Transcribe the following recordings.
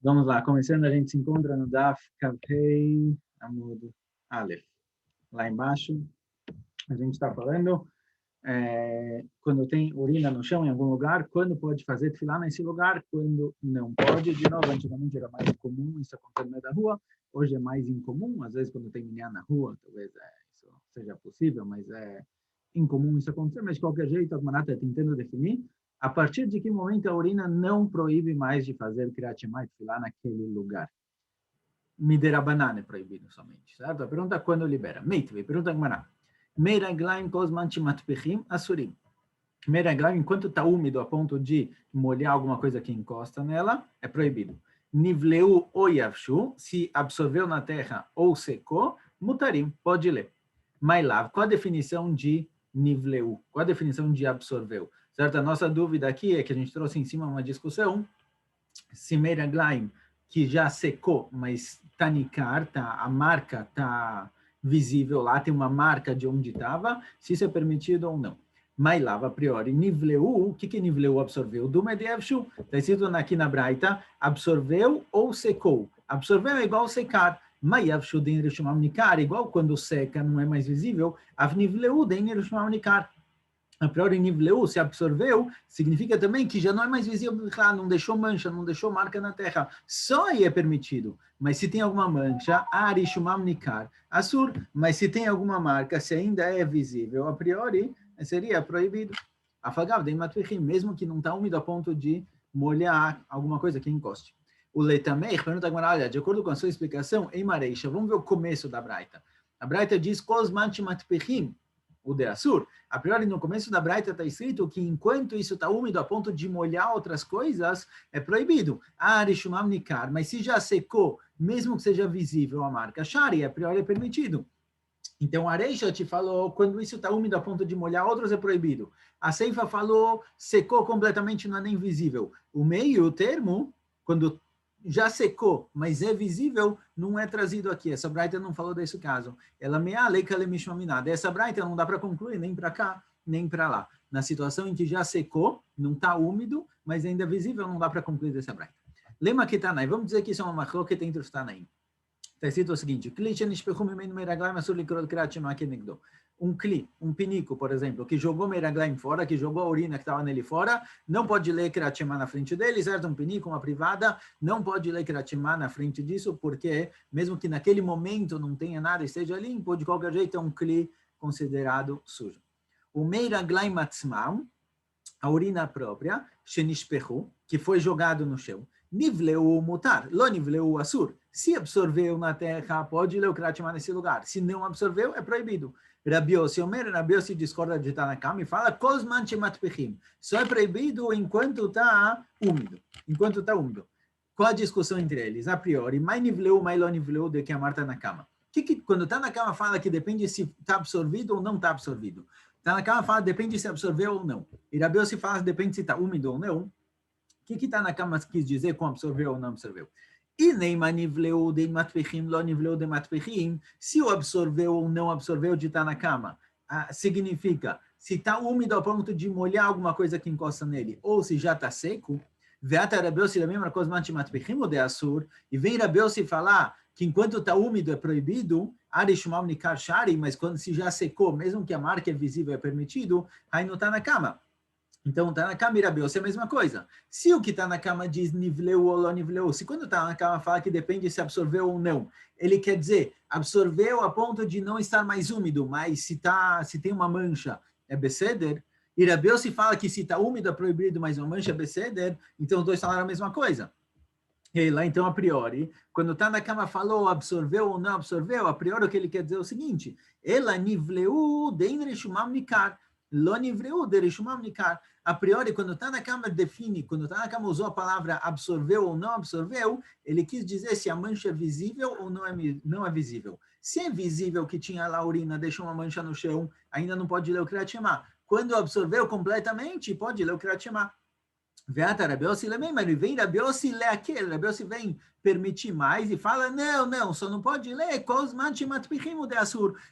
Vamos lá, começando, a gente se encontra no Daf Kafei Amud Aleph. Lá embaixo, a gente está falando quando tem urina no chão em algum lugar, quando pode fazer tefilá nesse lugar, quando não pode. De novo, antigamente era mais comum isso acontecer no meio da rua, hoje é mais incomum, às vezes quando tem minyan na rua, talvez isso seja possível, mas é incomum isso acontecer, mas de qualquer jeito, a Gemara está tentando definir a partir de que momento a urina não proíbe mais de fazer Kriyat Shema e tefilá naquele lugar. Miderabanan é proibido somente, certo? A pergunta é quando libera. Meitve, pergunta a Gemara. Meiraglaim kozman matpechim asurim. Meiraglaim, enquanto está úmido a ponto de molhar alguma coisa que encosta nela, é proibido. Nivleu ou yavshu, se absorveu na terra ou secou, mutarim, pode ler. Mailav, qual a definição de nivleu? Qual a definição de absorveu? Certo? A nossa dúvida aqui é que a gente trouxe em cima uma discussão, se meiraglaim, que já secou, mas está nicar, a marca está visível lá, tem uma marca de onde estava, se isso é permitido ou não. Mailav, a priori, nivleu, o que nivleu absorveu? Do medevshu, está escrito aqui na Braita, absorveu ou secou. Absorveu é igual secar. Maiavshu den rishumam nikar, igual quando seca, não é mais visível. Avnivleu den rishumam nikar. A priori, nivleu, se absorveu, significa também que já não é mais visível, não deixou mancha, não deixou marca na terra. Só aí é permitido. Mas se tem alguma mancha, arishumam nikar, assur. Mas se tem alguma marca, se ainda é visível, a priori, seria proibido. Afagav de matvichim, mesmo que não está úmido a ponto de molhar alguma coisa que encoste. O Leitamei, pergunta agora, olha, de acordo com a sua explicação, em Mareisha, vamos ver o começo da Braita. A Braita diz, Kosmanti matpechim, o de Assur. A priori, no começo da Braita está escrito que enquanto isso está úmido a ponto de molhar outras coisas, é proibido. Arishumam nikar, mas se já secou, mesmo que seja visível a marca Shari, a priori é permitido. Então, a Areisha te falou, quando isso está úmido a ponto de molhar outros, é proibido. A Seifa falou, secou completamente, não é nem visível. O meio, o termo, quando já secou, mas é visível, não é trazido aqui. Essa Braita não falou desse caso. Ela mea leika lemishmaminada. Essa Braita não dá para concluir nem para cá, nem para lá. Na situação em que já secou, não está úmido, mas ainda é visível, não dá para concluir dessa Braita. Lema que Tanai, vamos dizer que isso é uma machloket entre os Tanaim. Está escrito o seguinte, um kli, um pinico, por exemplo, que jogou meiraglaim fora, que jogou a urina que estava nele fora, não pode ler Kriyat Shema na frente dele, certo? Um pinico, uma privada, não pode ler Kriyat Shema na frente disso, porque mesmo que naquele momento não tenha nada e esteja limpo, de qualquer jeito é um kli considerado sujo. O meiraglaim matzmam, a urina própria, shenishpechu, que foi jogado no chão, nivleu mutar, lo nivleu assur. Se absorveu na terra, pode ler o Kriyat Shema nesse lugar. Se não absorveu, é proibido. Rabi Yossi discorda de Tanakam e fala, Kosman shematpechim. Só é proibido enquanto está úmido. Enquanto está úmido. Qual a discussão entre eles? A priori, mai nivleu, mai lo nivleu, de que a Marta na cama. Quando está na cama, fala que depende se está absorvido ou não está absorvido. Está na cama, fala depende se absorveu ou não. E Rabi Yossi fala depende se está úmido ou não. O que está na cama quis dizer com absorveu ou não absorveu? E nem manivleu de matpechim, lo nivleu de matpechim, se o absorveu ou não absorveu de estar na cama, significa se está úmido ao ponto de molhar alguma coisa que encosta nele, ou se já está seco, veata Rabiossi da mesma coisa matpechim ou de assur, e vem Rabiossi falar que enquanto está úmido é proibido, arishumam nikar shari, mas quando se já secou, mesmo que a marca é visível é permitido, aí não está na cama. Então, está na cama e Rabi Yossi é a mesma coisa. Se o que está na cama diz nivleu ou não nivleu, se quando está na cama fala que depende se absorveu ou não, ele quer dizer, absorveu a ponto de não estar mais úmido, mas se tem uma mancha, é beseder. E Rabi Yossi fala que se está úmido é proibido, mas uma mancha é beseder, então os dois falaram a mesma coisa. E lá, então, a priori, quando está na cama falou absorveu ou não absorveu, a priori o que ele quer dizer é o seguinte, ela nivleu den reshumam nikar, lo nivleu de reshumam nikar. A priori, quando está na cama, define, quando está na cama usou a palavra absorveu ou não absorveu, ele quis dizer se a mancha é visível ou não é visível. Se é visível que tinha lá a urina, deixou uma mancha no chão, ainda não pode ler o Kriyat Shema. Quando absorveu completamente, pode ler o Kriyat Shema. Veata Rabi Yossi também, mas vem Rabi Yossi ler aquele, Rabi Yossi vem permitir mais e fala, não, só não pode ler,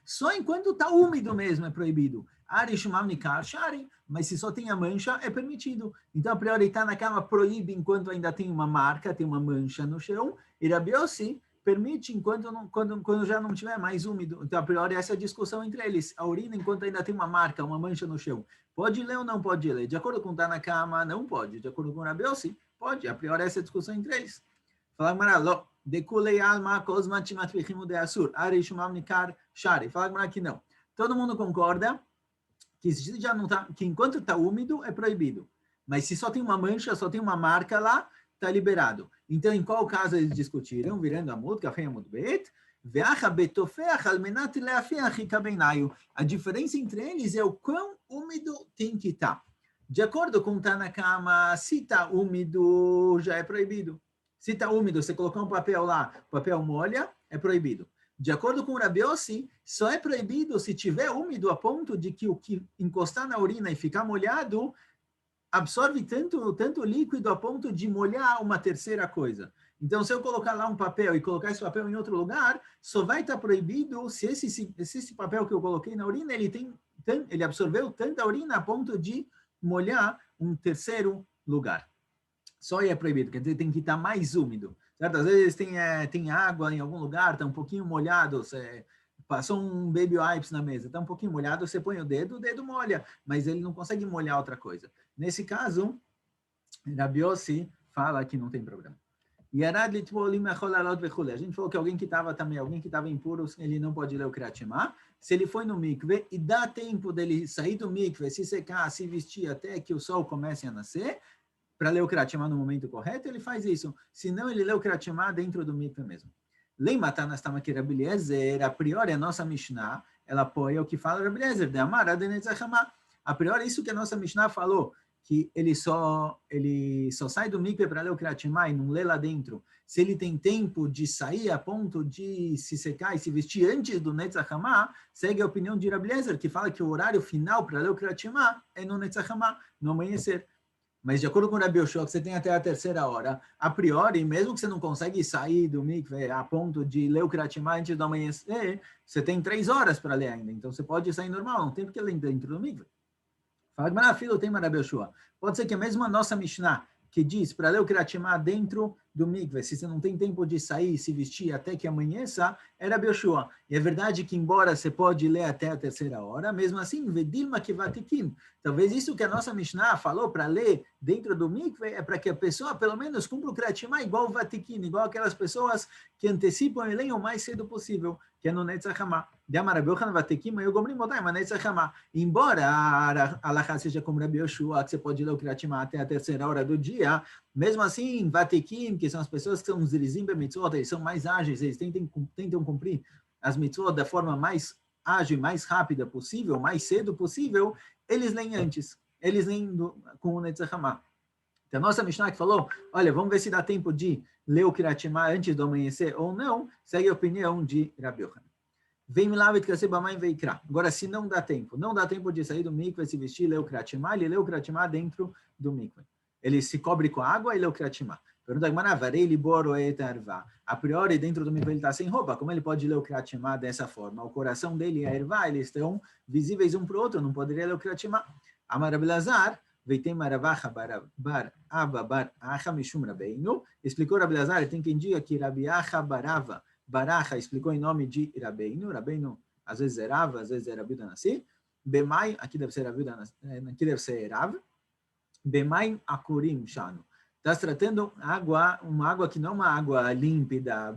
só enquanto está úmido mesmo é proibido. Ari shumam nikar shari, mas se só tem a mancha, é permitido. Então, a priori, estar na cama proíbe enquanto ainda tem uma marca, tem uma mancha no chão, e Rabi Yossi permite enquanto quando já não tiver mais úmido. Então, a priori, essa é a discussão entre eles. A urina, enquanto ainda tem uma marca, uma mancha no chão, pode ler ou não pode ler? De acordo com estar na cama, não pode. De acordo com o Rabi Yossi, pode. A priori, essa é a discussão entre eles. Fala Gmará, dekulei alma, kozman timatvichimu de asur, ari shumam nikar shari. Fala Gmará que não. Todo mundo concorda que, já não tá, que enquanto está úmido, é proibido. Mas se só tem uma mancha, só tem uma marca lá, está liberado. Então, em qual caso eles discutiram? Virando a música, a diferença entre eles é o quão úmido tem que estar. De acordo com o Tanakama, se está úmido, já é proibido. Se está úmido, você colocar um papel lá, o papel molha, é proibido. De acordo com o Rabi Yossi, só é proibido se tiver úmido a ponto de que o que encostar na urina e ficar molhado absorve tanto líquido a ponto de molhar uma terceira coisa. Então, se eu colocar lá um papel e colocar esse papel em outro lugar, só vai estar proibido se esse papel que eu coloquei na urina, ele absorveu tanta urina a ponto de molhar um terceiro lugar. Só é proibido, quer dizer, tem que estar mais úmido. Certo? Às vezes tem água em algum lugar, está um pouquinho molhado, você passou um baby wipes na mesa, está um pouquinho molhado, você põe o dedo molha, mas ele não consegue molhar outra coisa. Nesse caso, Rabi Yossi fala que não tem problema. A gente falou que alguém que estava impuro, ele não pode ler o Kriyat Shema. Se ele foi no mikve e dá tempo dele sair do mikve, se secar, se vestir até que o sol comece a nascer, para ler o Kriyat Shema no momento correto, ele faz isso. Se não, ele lê o Kriyat Shema dentro do mikve mesmo. A priori, a nossa Mishnah, ela apoia o que fala Rabbi Eliezer, de Amar Adenezachama. A priori, isso que a nossa Mishnah falou, que ele só sai do mikve para ler o Kriyat Shema e não lê lá dentro, se ele tem tempo de sair a ponto de se secar e se vestir antes do Netzachama, segue a opinião de Rabbi Eliezer, que fala que o horário final para ler o Kriyat Shema é no Netzachama, no amanhecer. Mas de acordo com o Rabi Yoshua, que você tem até a terceira hora, a priori, mesmo que você não consegue sair do mikve a ponto de ler o Kriyat Shema antes do amanhecer, você tem 3 horas para ler ainda. Então, você pode sair normal, não tem porque ler dentro do mikve. Fala, mas filho, tem Rabi Yoshua. Pode ser que a mesma nossa Mishnah, que diz para ler o Kriyat Shema dentro do mikve, se você não tem tempo de sair e se vestir até que amanheça, é Rabi Yoshua. E é verdade que, embora você pode ler até a terceira hora, mesmo assim, vedilma kivatikim. Talvez isso que a nossa Mishnah falou para ler dentro do mikve é para que a pessoa, pelo menos, cumpra o Kriyat Shema igual o vatikim, igual aquelas pessoas que antecipam e leiam o mais cedo possível, que é no Netzachama. Embora a halakha seja como Rabi Yoshua, que você pode ler o Kriyat Shema até a terceira hora do dia, mesmo assim, vatikim, que são as pessoas que são os zirizim b'mitzvot, eles são mais ágeis, eles tentam cumprir as mitzvot da forma mais ágil, mais rápida possível, mais cedo possível, eles leem antes, eles leem com o Netzachama. Então, a nossa Mishnah que falou, olha, vamos ver se dá tempo de ler o Kriyat Shema antes do amanhecer ou não, segue a opinião de Rabi Yochanan. Vem milavet kasebamai veikra. Agora, se não dá tempo de sair do mikve, se vestir, ler o Kriyat Shema, ele lê o Kriyat Shema dentro do mikve. Ele se cobre com água e lê o Kriyat Shema. Pergunta a priori, dentro do mikve ele está sem roupa. Como ele pode ler o Kriyat Shema dessa forma? O coração dele e a erva, eles estão visíveis um para o outro, não poderia ler o Kriyat Shema. Amar Rabi Elazar, veitem maravacha bar Abba bar Acha mishum Rabbeinu. Explicou Rabi Elazar, tem quem diga que Rabi Acha barava, Baracha explicou em nome de Rabbeinu. Rabbeinu, às vezes é Rav, às vezes é Rabi Danassi. Bemai, aqui deve ser Rabi Danassi, aqui deve ser Rav. Bemai akurim shanu. Está tratando uma água que não é uma água límpida,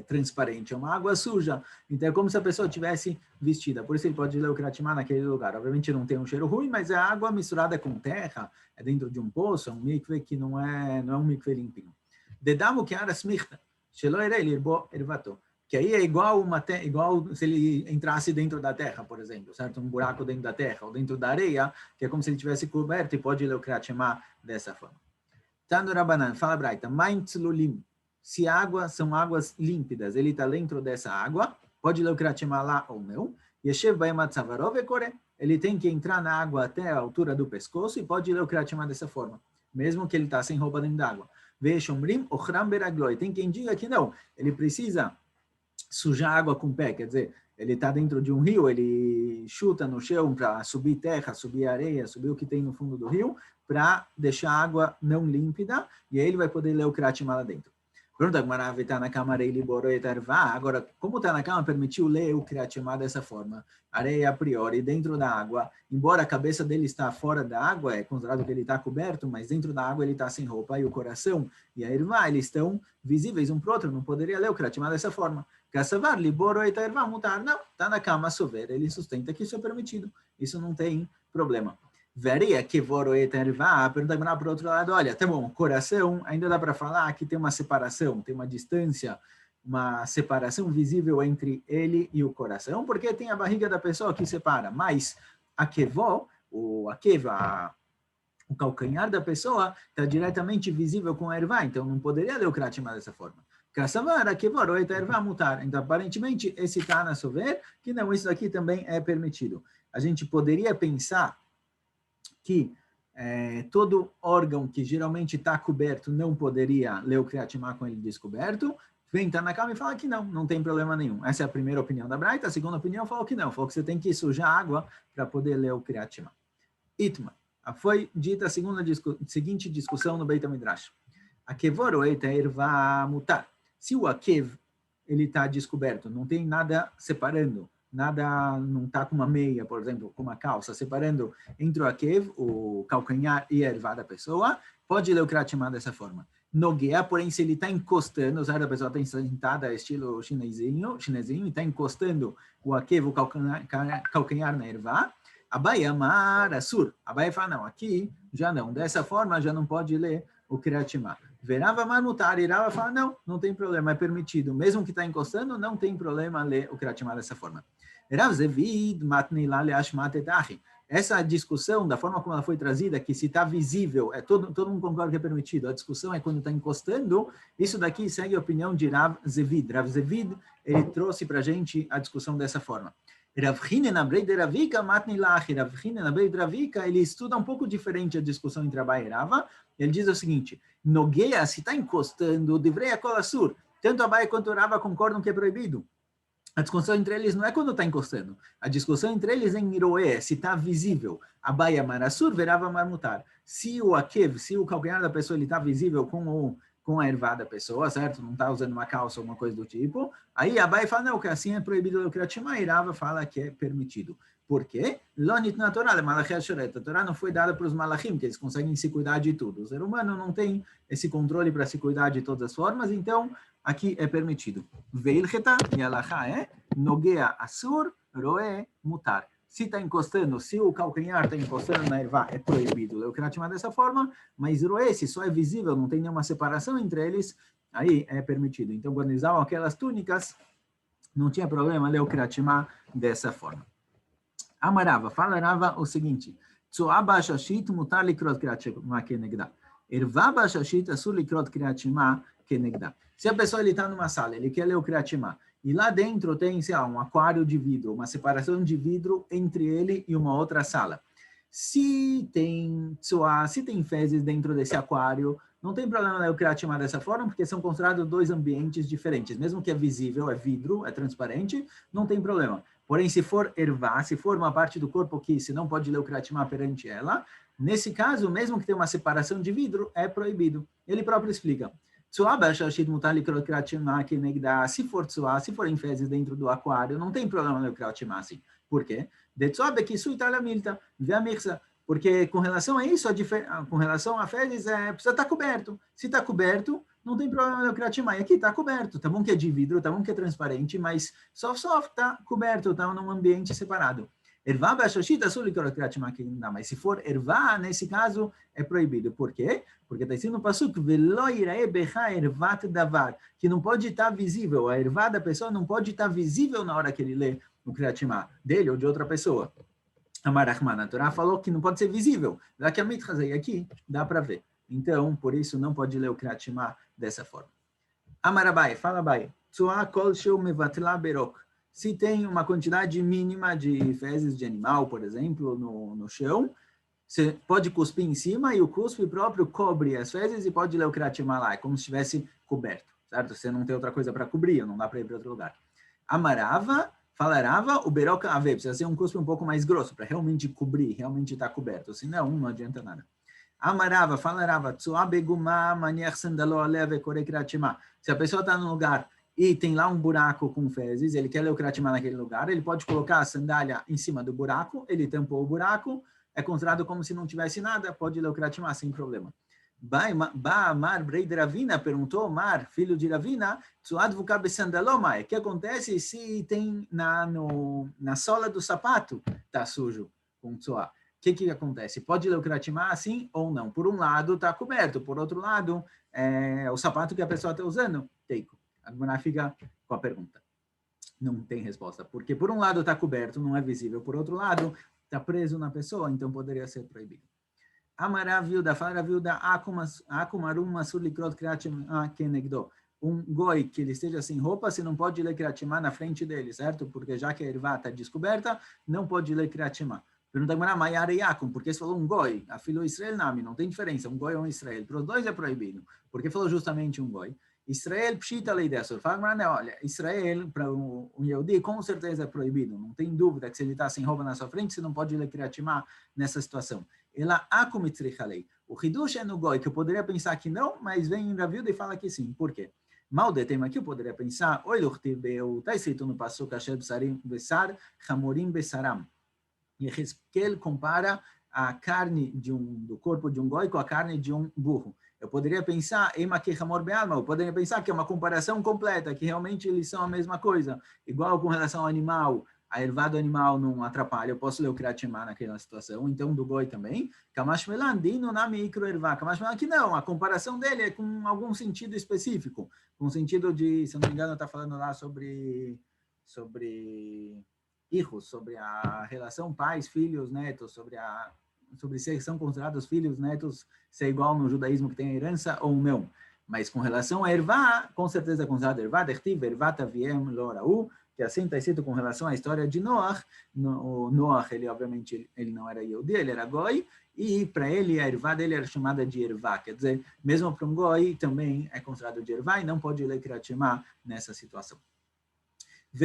transparente, é uma água suja. Então é como se a pessoa tivesse vestida. Por isso ele pode ler o Kriyat Shema naquele lugar. Obviamente não tem um cheiro ruim, mas é água misturada com terra, é dentro de um poço, é um mikve que não é um mikve limpinho. Dedamu que ara smichta, shelo erei lirbo ervato. Que aí é igual se ele entrasse dentro da terra, por exemplo, certo? Um buraco dentro da terra, ou dentro da areia, que é como se ele tivesse coberto e pode ler o Kriyat Shema dessa forma. Tano Rabanan, fala Braita, Maim Tzlulim, se são águas límpidas, ele está dentro dessa água, pode ler o Kriyat Shema lá ou não, Yeshev Baem Atzavarov Ekore, ele tem que entrar na água até a altura do pescoço e pode ler o Kriyat Shema dessa forma, mesmo que ele está sem roupa dentro da água. Ve'shomrim Ochram Beragloi, tem quem diga que não, ele precisa sujar água com o pé, quer dizer, ele está dentro de um rio, ele chuta no chão para subir terra, subir areia, subir o que tem no fundo do rio, para deixar a água não límpida, e aí ele vai poder ler o Kriyat Shema lá dentro. Pergunta Agmará, está na cama agora, como está na cama, permitiu ler o Kriyat Shema dessa forma? Areia a priori, dentro da água, embora a cabeça dele está fora da água, é considerado que ele está coberto, mas dentro da água ele está sem roupa, e o coração e a ervá, eles estão visíveis um para o outro, não poderia ler o Kriyat Shema dessa forma. Kassavar, liboro et ervá mutar. Não, está na cama, sover, ele sustenta que isso é permitido, isso não tem problema. Veria que voro et ervá, pergunta para o outro lado, olha, tá bom, coração, ainda dá para falar que tem uma separação, tem uma distância, uma separação visível entre ele e o coração, porque tem a barriga da pessoa que separa, mas a kevó, o calcanhar da pessoa está diretamente visível com a ervá, então não poderia ler o Kriyat Shema dessa forma. Kassavar, kevó, et ervá mutar. Então, aparentemente, esse está na sover, que não, isso aqui também é permitido. A gente poderia pensar que todo órgão que geralmente está coberto não poderia ler o Kriyat Shema com ele descoberto, vem Tanakama e fala que não tem problema nenhum. Essa é a primeira opinião da Braita. A segunda opinião falou que não, falou que você tem que sujar água para poder ler o Kriyat Shema. Itma, foi dita a seguinte discussão no Beit HaMidrash. Akevor o et ervá mutar. Se o akev ele está descoberto, não tem nada separando, nada, não está com uma meia, por exemplo, com uma calça, separando entre o akev, o calcanhar e a ervá da pessoa, pode ler o Kriyat Shema dessa forma. Nogueia, porém, se ele está encostando, sabe, a pessoa está sentada, estilo chinesinho, e está encostando o akev, o calcanhar na ervá, Abai amar assur. Abai fala, não, aqui já não, dessa forma já não pode ler o Kriyat Shema. Verava manutar, Irava fala, não tem problema, é permitido. Mesmo que está encostando, não tem problema ler o Kriyat Shema dessa forma. Essa discussão, da forma como ela foi trazida, que se está visível, todo mundo concorda que é permitido. A discussão é quando está encostando. Isso daqui segue a opinião de Rav Zevid. Rav Zevid, ele trouxe para a gente a discussão dessa forma. Rav Hinen Abrei de Ravika matni lachi. Rav Hinen Abrei de Ravika, ele estuda um pouco diferente a discussão entre Abai e Rava. Ele diz o seguinte, Nogueia, se está encostando, devrei a colassur. Tanto Abai quanto Rava concordam que é proibido. A discussão entre eles não é quando está encostando. A discussão entre eles é em Iroé, se está visível. Abai amar assur, verava amar mutar. Se o akev, se o calcanhar da pessoa está visível com a ervá da pessoa, certo? Não está usando uma calça ou uma coisa do tipo. Aí Abai fala, não, que assim é proibido o Kriyat Shema, e Rava fala que é permitido. Por quê? Lonit na Torá, a Torá não foi dada para os malachim, que eles conseguem se cuidar de tudo. O ser humano não tem esse controle para se cuidar de todas as formas, então aqui é permitido. Veilcheta, e alachá é nogueia assur, roé mutar. Se está encostando, se o calcanhar está encostando na ervá, é proibido ler o Kriyat Shema dessa forma, mas roé, se só é visível, não tem nenhuma separação entre eles, aí é permitido. Então, quando eles usavam aquelas túnicas, não tinha problema ler o Kriyat Shema dessa forma. Amarava, fala Rava o seguinte, Tzoá bashashit mutar likrot Kriyat Shema kenegdá. Ervá bashashit asur likrot Kriyat Shema kenegdá. Se a pessoa está numa sala, ele quer ler o Kriyat Shema, e lá dentro tem, sei lá, um aquário de vidro, uma separação de vidro entre ele e uma outra sala. Se tem fezes dentro desse aquário, não tem problema ler o Kriyat Shema dessa forma, porque são considerados dois ambientes diferentes. Mesmo que é visível, é vidro, é transparente, não tem problema. Porém, se for ervá, se for uma parte do corpo que se não pode ler o Kriyat Shema perante ela, nesse caso, mesmo que tenha uma separação de vidro, é proibido. Ele próprio explica. Se for tsuá, se for em fezes dentro do aquário, não tem problema no Kriyat Shema assim. Por quê? Porque com relação a isso, com relação a fezes, precisa estar coberto. Se está coberto, não tem problema no Kriyat Shema. E aqui está coberto. Tá bom que é de vidro, tá bom que é transparente, mas só está coberto, está num ambiente separado. Ervá bashashita sulikor Kriyat Shema kenegdá. Mas se for ervá, nesse caso, é proibido. Por quê? Porque está escrito no pasuk, velo irae becha ervat davar, que não pode estar visível. A ervá da pessoa não pode estar visível na hora que ele lê o Kriyat Shema, dele ou de outra pessoa. Amar Rahman, a Torá falou que não pode ser visível. Já que a mitrazei aqui, dá para ver. Então, por isso, não pode ler o Kriyat Shema dessa forma. Amar Abai, fala Abai. Tzoá kol sheu mevatla berok. Se tem uma quantidade mínima de fezes de animal, por exemplo, no chão, você pode cuspir em cima e o cuspe próprio cobre as fezes e pode ler o Kriyat Shema lá, é como se estivesse coberto, certo? Você não tem outra coisa para cobrir, não dá para ir para outro lugar. Amarava, Fala Rava, o beroca ave, precisa ser um cuspe um pouco mais grosso, para realmente cobrir, realmente estar coberto, senão não adianta nada. Amarava, fala Rava, se a pessoa está num lugar e tem lá um buraco com fezes, ele quer ler o Kriyat Shema naquele lugar, ele pode colocar a sandália em cima do buraco, ele tampou o buraco, é considerado como se não tivesse nada, pode ler o Kriyat Shema sem problema. Mar, rei de Ravina, perguntou, Mar, filho de Ravina, o que acontece se tem na sola do sapato, está sujo com tsuá? O que acontece? Pode ler o Kriyat Shema assim ou não? Por um lado, está coberto, por outro lado, o sapato que a pessoa está usando, teiko. A Gemara fica com a pergunta. Não tem resposta, porque por um lado está coberto, não é visível, por outro lado, está preso na pessoa, então poderia ser proibido. Amaravilda, falavilda, akumarum masur likrot Kriyat Shema kenegdo. Um goi que ele esteja sem roupa, você não pode ler Kriyat Shema na frente dele, certo? Porque já que a ervá está descoberta, não pode ler Kriyat Shema. Pergunta agora, Mayara Yakum, porque você falou um goi, a filho Israel não tem diferença, um goi ou um Israel. Para os dois é proibido. Porque falou justamente um goi. Israel pshita lei dessa. Fala, olha, Israel, para um Yehudi, com certeza é proibido. Não tem dúvida que se ele está sem roupa na sua frente, você não pode ler Kriyat Shema nessa situação. Ela akumitzricha lei. O Hidush é no goi, que eu poderia pensar que não, mas vem em Ravilda e fala que sim. Por quê? Mal de tema que eu poderia pensar, está escrito no Pasuk, Asher Besarim Besar, Hamorim Besaram. E Hezkel compara a carne do corpo de um goi com a carne de um burro. Eu poderia pensar, eu poderia pensar que é uma comparação completa, que realmente eles são a mesma coisa. Igual com relação ao animal, a ervá do animal não atrapalha, eu posso ler o Kriyat Shema naquela situação, então do goi também. Kamash melan, dino na micro ervá. Kamash melan que não, a comparação dele é com algum sentido específico, com sentido de, se eu não me engano, está falando lá sobre hijos, sobre a relação pais, filhos, netos, sobre se são considerados filhos, netos, se é igual no judaísmo que tem a herança ou não. Mas com relação a ervá, com certeza é considerado ervá, dertiv, ervá taviem loraú, que assim está escrito com relação à história de Noach. O Noach, ele obviamente, ele não era Yehudi, ele era Goi, e para ele a ervá dele era chamada de ervá, quer dizer, mesmo para um Goi também é considerado de ervá e não pode ler Kriyat Shema nessa situação. A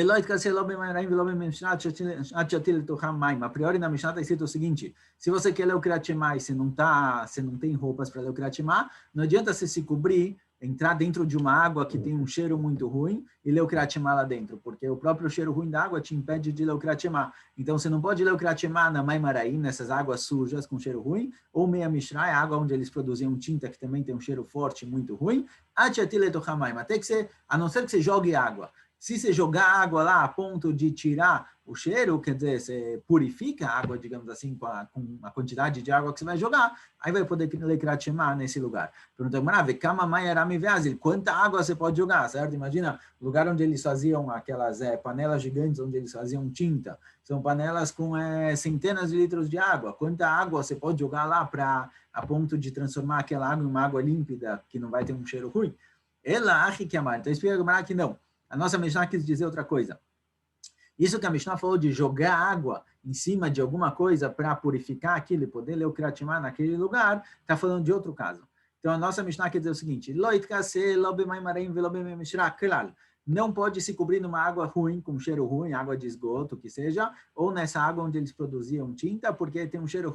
priori na Mishnah está escrito o seguinte: se você quer ler o Kriyat Shema e você não tem roupas para ler o Kriyat Shema, não adianta você se cobrir, entrar dentro de uma água que tem um cheiro muito ruim e ler o Kriyat Shema lá dentro, porque o próprio cheiro ruim da água te impede de ler o Kriyat Shema. Então você não pode ler o Kriyat Shema na Maimaraim, nessas águas sujas com cheiro ruim, ou Meia Mishra, a água onde eles produziam tinta que também tem um cheiro forte muito ruim, até que ser, a não ser que você jogue água. Se você jogar água lá a ponto de tirar o cheiro, quer dizer, você purifica a água, digamos assim, com a quantidade de água que você vai jogar, aí vai poder ler Kriyat Shema nesse lugar. Pergunta, quanta água você pode jogar, certo? Imagina o lugar onde eles faziam aquelas panelas gigantes, onde eles faziam tinta. São panelas com centenas de litros de água. Quanta água você pode jogar lá a ponto de transformar aquela água em uma água límpida, que não vai ter um cheiro ruim? Ela acha que amar. Então, explica que não. A nossa Mishnah quis dizer outra coisa. Isso que a Mishnah falou de jogar água em cima de alguma coisa para purificar aquilo e poder ler o Kriyat Shema naquele lugar, está falando de outro caso. Então, a nossa Mishnah quer dizer o seguinte: não pode se cobrir numa água ruim, com cheiro ruim, água de esgoto, que seja, ou nessa água onde eles produziam tinta, porque tem um cheiro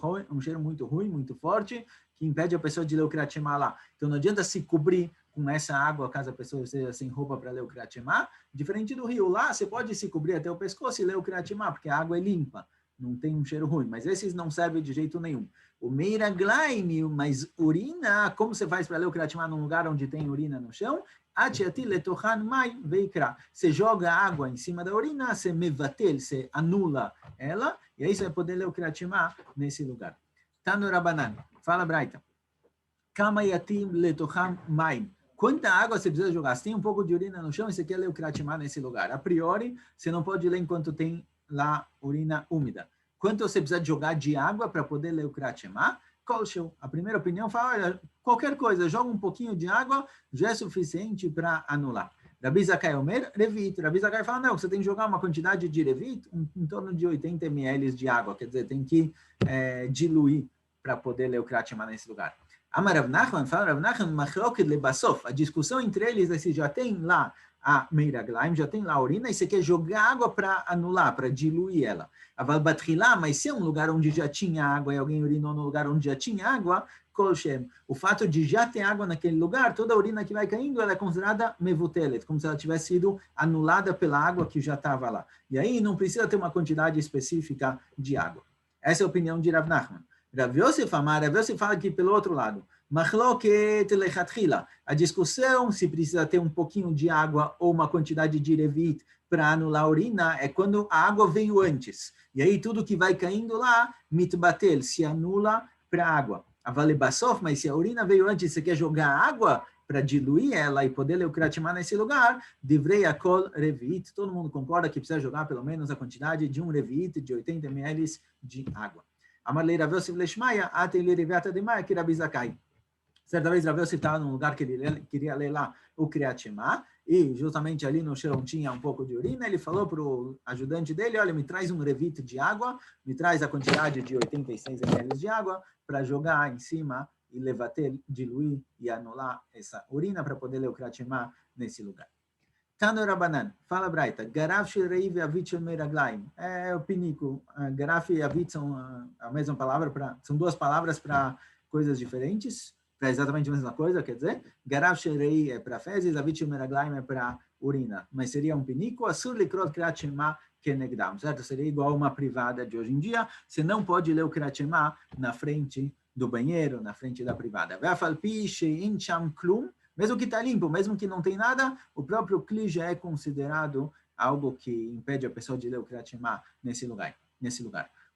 muito ruim, muito forte, que impede a pessoa de ler o Kriyat Shema lá. Então, não adianta se cobrir com essa água, caso a pessoa esteja sem roupa para ler o Kriyat Shema. Diferente do rio, lá você pode se cobrir até o pescoço e ler o Kriyat Shema, porque a água é limpa, não tem um cheiro ruim. Mas esses não servem de jeito nenhum. O Meiraglaim, mas urina, como você faz para ler o Kriyat Shema num lugar onde tem urina no chão? Você joga água em cima da urina, você mevatel, você anula ela, e aí você vai poder ler o Kriyat Shema nesse lugar. Tanu Rabanan, fala Braita. Kama yatim letocham maim. Quanta água você precisa jogar? Se tem um pouco de urina no chão e você quer ler o Kriyat Shema nesse lugar. A priori, você não pode ler enquanto tem lá urina úmida. Quanto você precisa jogar de água para poder ler o Kriyat Shema? A primeira opinião fala, olha, qualquer coisa, joga um pouquinho de água, já é suficiente para anular. Rabi Zakai Omer, Revit. Rabi Zakai fala, não, você tem que jogar uma quantidade de Revit, em torno de 80 ml de água, quer dizer, tem que diluir para poder ler o Kriyat Shema nesse lugar. Amar Rav Nachman, fala Rav Nachman, machloket lebasof. A discussão entre eles é se já tem lá a meiraglaim, já tem lá a urina, e você quer jogar água para anular, para diluir ela. Aval batrilá, mas se é um lugar onde já tinha água e alguém urinou no lugar onde já tinha água, kolshem. O fato de já ter água naquele lugar, toda a urina que vai caindo, ela é considerada mevutelet, como se ela tivesse sido anulada pela água que já estava lá. E aí não precisa ter uma quantidade específica de água. Essa é a opinião de Rav Nachman. Rav Yosef fala aqui pelo outro lado. Machloket lechatchila. A discussão se precisa ter um pouquinho de água ou uma quantidade de revit para anular a urina é quando a água veio antes. E aí tudo que vai caindo lá, mitbatel, se anula para a água. Avale basof, mas se a urina veio antes, você quer jogar água para diluir ela e poder leukratimar nesse lugar, divrei akol revit. Todo mundo concorda que precisa jogar pelo menos a quantidade de um revit de 80 ml de água. Amarlei Rav Yosef leshmaya, atei reviata de maia, que Rabi Zakai. Certa vez, Rav Yosef estava num lugar que ele queria ler lá o Kriyat Shema, e justamente ali no chão tinha um pouco de urina. Ele falou para o ajudante dele, olha, me traz um revite de água, me traz a quantidade de 86 ml de água para jogar em cima e levater, diluir e anular essa urina para poder ler o Kriyat Shema nesse lugar. Tano Rabanan, fala Braita, Garaf Shirei e Avit Shel Meraglaim. É o pinico. Garaf e Avit são a mesma palavra, são duas palavras para coisas diferentes, para exatamente a mesma coisa, quer dizer, Garaf Shirei é para fezes, Avit Shel Meraglaim é para urina. Mas seria um pinico, Asur Likrot Kriyat Shema Kenegdam, certo? Seria igual uma privada de hoje em dia. Você não pode ler o Kriyat Shema na frente do banheiro, na frente da privada. Ve'afal pi she'in sham klum, mesmo que está limpo, mesmo que não tem nada, o próprio Kli já é considerado algo que impede a pessoa de ler o Kriyat Shema nesse lugar.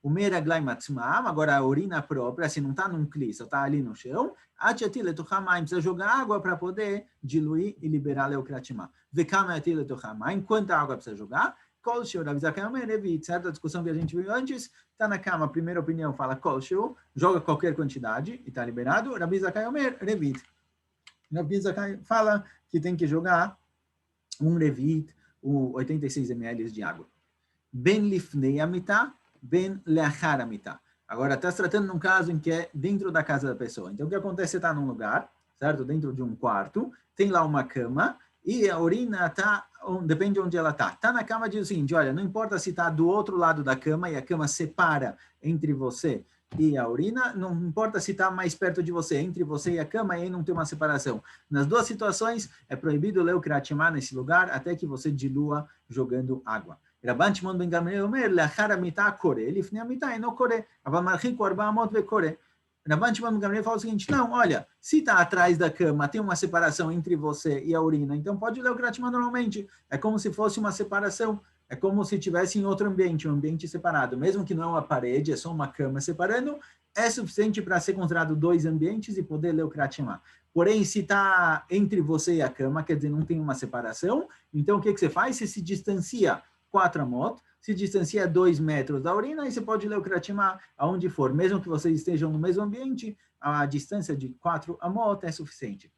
O Meraglaim Matzmaam, agora a urina própria, se não está num Kli, só está ali no chão, Achatil Etuchamaim, precisa jogar água para poder diluir e liberar o Kriyat Shema. Vekama Atil Etuchamaim, quanta água precisa jogar? Kolsheu, Rav Zakai Omer, Revit, certo? A discussão que a gente viu antes, está na cama, a primeira opinião fala Kolsheu, joga qualquer quantidade e está liberado. Rav Zakai Omer, Revit. Rav Zakai fala que tem que jogar um revit, 86 ml de água. Ben lifnei amitá, ben leachar amitá. Agora, está se tratando de um caso em que é dentro da casa da pessoa. Então, o que acontece? Você está num lugar, certo? Dentro de um quarto, tem lá uma cama, e a urina está, depende de onde ela está. Está na cama, diz o seguinte, olha, não importa se está do outro lado da cama, e a cama separa entre você e a urina, não importa se está mais perto de você, entre você e a cama, e aí não tem uma separação. Nas duas situações, é proibido ler o Kriyat Shema nesse lugar, até que você dilua jogando água. Rabban Shimon ben Gamliel Omer, leachar amitá kore, lifnei amitá eno kore, aval marchik 400 vekore. Rabban Shimon ben Gamliel fala o seguinte, não, olha, se está atrás da cama, tem uma separação entre você e a urina, então pode ler o Kriyat Shema normalmente, é como se fosse uma separação. É como se estivesse em outro ambiente, um ambiente separado. Mesmo que não é uma parede, é só uma cama separando, é suficiente para ser considerado dois ambientes e poder ler o Kriyat Shema. Porém, se está entre você e a cama, quer dizer, não tem uma separação, então o que você faz? Você se distancia 4 amot, se distancia 2 metros da urina e você pode ler o Kriyat Shema aonde for. Mesmo que vocês estejam no mesmo ambiente, a distância de 4 amot é suficiente.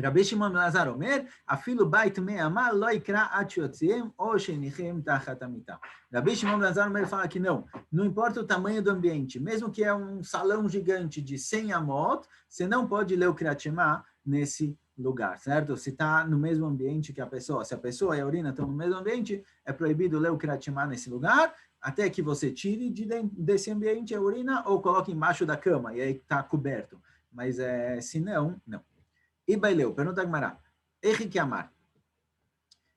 Rabbi Shimon ben Lazar Omer, afilo bait me'amah lo ikra ad sheyotziem ou shenichem tachat amitah. Rabbi Shimon ben Lazar Omer fala que não importa o tamanho do ambiente, mesmo que é um salão gigante de 100 amot, você não pode ler o Kriyat Shema nesse lugar, certo? Se está no mesmo ambiente que a pessoa, se a pessoa e a urina estão no mesmo ambiente, é proibido ler o Kriyat Shema nesse lugar, até que você tire desse ambiente a urina ou coloque embaixo da cama, e aí está coberto. Mas se não, não. E baileu, pergunta a Gemara. Echi que amar.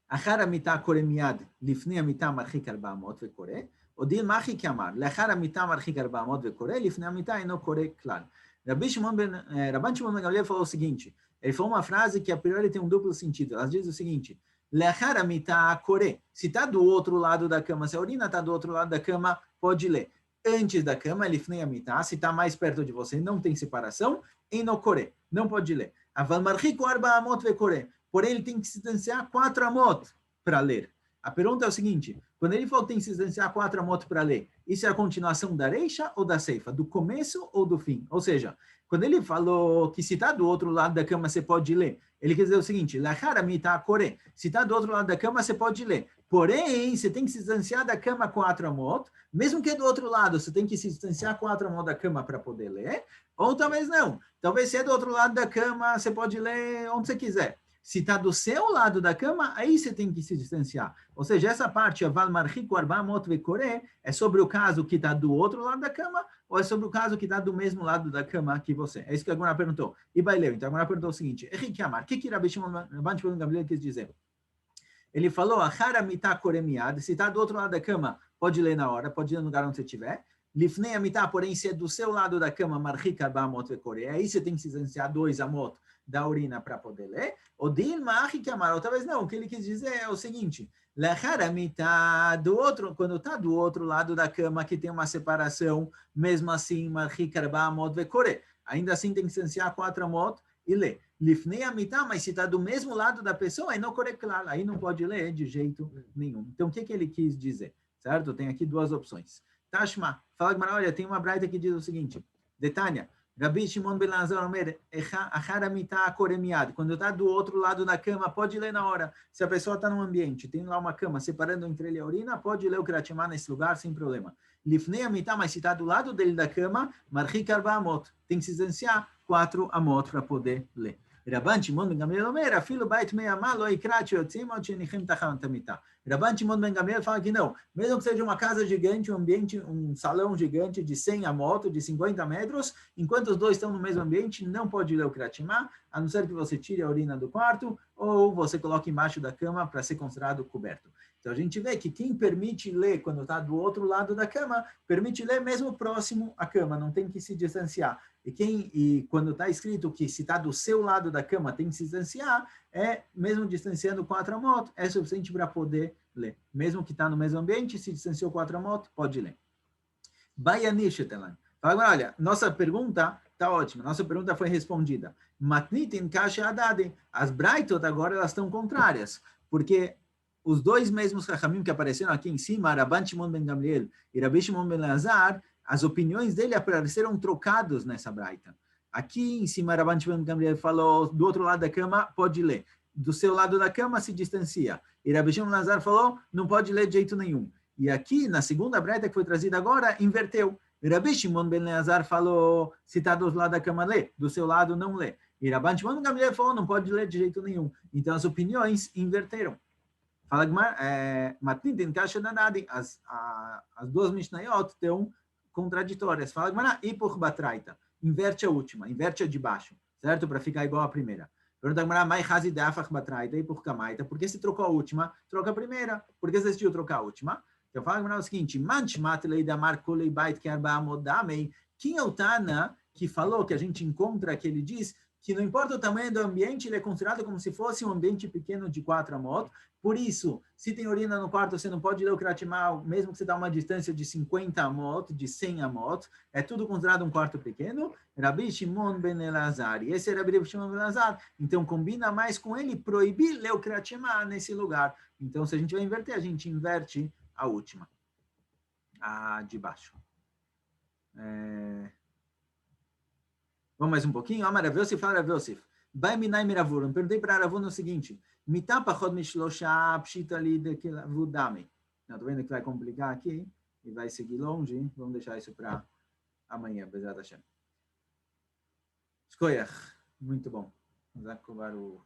Achar amitá kore miad, lifnei amitá marchik 400 vekore, ou dil machi que amar. Lechar amitá marchik 400 vekore, lifnei amitá eno kore klal. Rabban Shimon ben Gamliel falou o seguinte, ele falou uma frase que a priori tem um duplo sentido. Ela diz o seguinte, lechar amitá kore. Se está do outro lado da cama, se a urina está do outro lado da cama, pode ler. Antes da cama, lifnei amitá, se está mais perto de você, não tem separação, eno kore, não pode ler. Aval marchik 400 vekore. Porém, ele tem que se distanciar 4 amot para ler. A pergunta é o seguinte, quando ele falou que tem que se distanciar 4 amot para ler, isso é a continuação da reixa ou da ceifa? Do começo ou do fim? Ou seja, quando ele falou que se está do outro lado da cama, você pode ler, ele quer dizer o seguinte, lachar amitá kore. Se está do outro lado da cama, você pode ler. Porém, você tem que se distanciar da cama 4 amot, mesmo que é do outro lado, você tem que se distanciar 4 amot da cama para poder ler, ou talvez não. Talvez se é do outro lado da cama, você pode ler onde você quiser. Se está do seu lado da cama, aí você tem que se distanciar. Ou seja, essa parte, aval marchiku arba'amot vekoreh, é sobre o caso que está do outro lado da cama, ou é sobre o caso que está do mesmo lado da cama que você? É isso que a Gemara perguntou. E Baileu, então a Gemara perguntou o seguinte, Henrique Amar, o que Rabbi Shimon ben Gamliel quis dizer? Ele falou, achara mitá koremiad, se está do outro lado da cama, pode ler na hora, pode ir no lugar onde você estiver. Lifnei mitá, porém, se é do seu lado da cama, marchik arba'amot vekoreh, aí você tem que se distanciar 2 amot da urina para poder ler. O din ma'achik amar, ou talvez não, o que ele quis dizer é o seguinte, lachara mitá, do outro, quando está do outro lado da cama, que tem uma separação, mesmo assim, marchik arba'amot vekoreh, ainda assim tem que distanciar 4 amot e ler. Lifnei amitá, mas se está do mesmo lado da pessoa, aí não correclar, aí não pode ler de jeito nenhum. Então, o que ele quis dizer? Certo? Tem aqui 2 opções. Tashma, fala que olha, tem uma braita que diz o seguinte, Detânia, Rabi Shimon ben Lazar Omer, achar amitá koremiad, quando está do outro lado da cama, pode ler na hora. Se a pessoa está num ambiente, tem lá uma cama separando entre ele e a urina, pode ler o Kratimá nesse lugar sem problema. Lifnei amitá, mas se está do lado dele da cama, marchik arba'amot, tem que se distanciar 4 amot para poder ler. Rabban Shimon ben Gamliel Omer, afilo bait me'amah lo ikrat sheyotzim od shenichem tachat hamitah. Rabban Shimon ben Gamliel fala que não, mesmo que seja uma casa gigante, um ambiente, um salão gigante de 100 amot, de 50 metros, enquanto os dois estão no mesmo ambiente, não pode ler o Kratimá, a não ser que você tire a urina do quarto ou você coloque embaixo da cama para ser considerado coberto. Então, a gente vê que quem permite ler quando está do outro lado da cama, permite ler mesmo próximo à cama, não tem que se distanciar. E quando está escrito que se está do seu lado da cama tem que se distanciar, mesmo distanciando 4 amot, é suficiente para poder ler. Mesmo que está no mesmo ambiente, se distanciou 4 amot, pode ler. Bayanishetelan. Fala, olha, nossa pergunta está ótima, nossa pergunta foi respondida. Matnitin kasha adade. As braitot agora elas estão contrárias, porque os 2 mesmos Chachamim que apareceram aqui em cima, Rabban Shimon ben Gamliel e Rabbi Shimon ben Lazar, as opiniões dele apareceram trocados nessa braita. Aqui em cima, Rabban Shimon ben Gamliel falou, do outro lado da cama, pode ler. Do seu lado da cama, se distancia. E Rabbi Shimon ben Lazar falou, não pode ler de jeito nenhum. E aqui, na segunda braita que foi trazida agora, inverteu. Rabbi Shimon ben Lazar falou, se está do lado da cama, lê. Do seu lado, não lê. E Rabban Shimon ben Gamliel falou, não pode ler de jeito nenhum. Então, as opiniões inverteram. Fala Gemara, Matnitin kasha danadi, as 2 Mishnayot estão contraditórias. Fala Gemara, Ipuch batraita, inverte a última, inverte a de baixo, certo? Para ficar igual à primeira. Pergunta Gemara, Mai hazi deafach batraita, Ipuch kamaita, por que você trocou a última? Troca a primeira. Por que você decidiu trocar a última? Então fala Gemara o seguinte, Manchmat lei damar kolei bait que arba amodamei, quem é o Tana que falou, que a gente encontra, que ele diz que não importa o tamanho do ambiente, ele é considerado como se fosse um ambiente pequeno de 4 amot. Por isso, se tem urina no quarto, você não pode ler o Kratimá, mesmo que você dá uma distância de 50 amot, de 100 amot, é tudo considerado um quarto pequeno. Rabi Shimon ben Elazar, e esse é Rabi Shimon ben Elazar, então combina mais com ele proibir ler o Kratimá nesse lugar. Então, se a gente vai inverter, a gente inverte a última, a de baixo. Vamos mais um pouquinho? Amar Rav Yosef, fala Rav Yosef. Vai minai miravur. Perguntei para Ravun o seguinte: mitá pachod mishlosha pshita li dekevudame. Não, tô vendo que vai complicar aqui e vai seguir longe. Vamos deixar isso para amanhã, Bezat Hashem. Escolha. Muito bom. Vamos acabar o